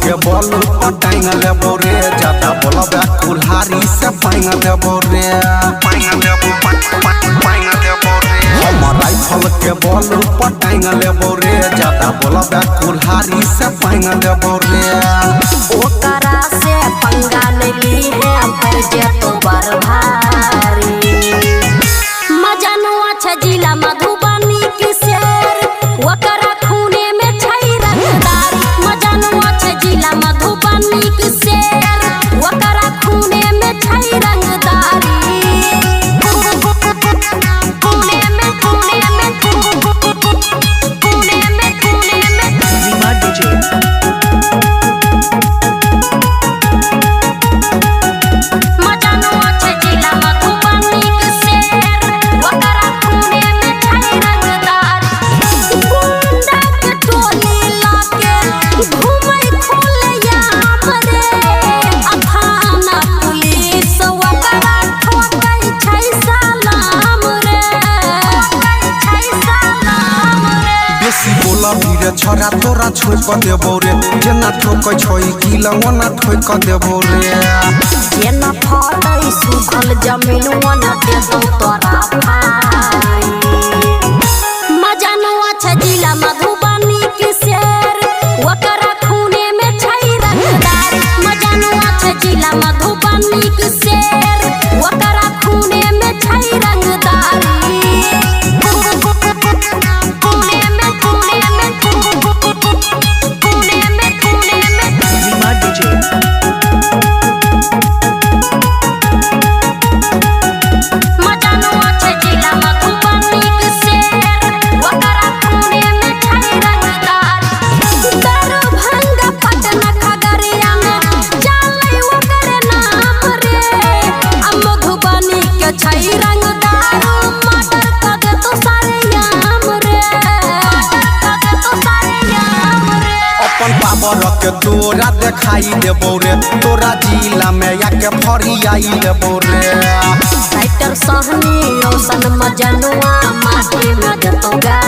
के बोल टाइम लेबो रे ज्यादा बोलबे कुल्हारी से पाइन देबो रे हम राइफल के बोल टाइम लेबो रे ज्यादा बोलबे कुल्हारी से पाइन देबो रे ओकरा से पंगा नहीं ली है पर जे तो बार भारी मजनुआ छ जिला मधुबनी के शेर ओकरा खूने में छई रंगदारी मजनुआ छ जिला मधुबनी के शेर ओकरा खूने में छई रंगदारी छोरा तोरा छोड़ क देबो रे जेना ठोकै छोई किलवना ठोक क देबो रे जेना फटै सुखल जमीन वना देतो तोरा भाई मजनुआ छ जिला मधुबनी के शेर ओकरा खूने में छई रंगदारी मजनुआ छ जिला मधुबनी के शेर ओकरा खूने में छई रंगदारी पावर के तोरा देखाई देबो रे तोरा जिला में आके फरियाई लेबो रे राइटर सहनी रोशन मजनुआ माटी में जतो गा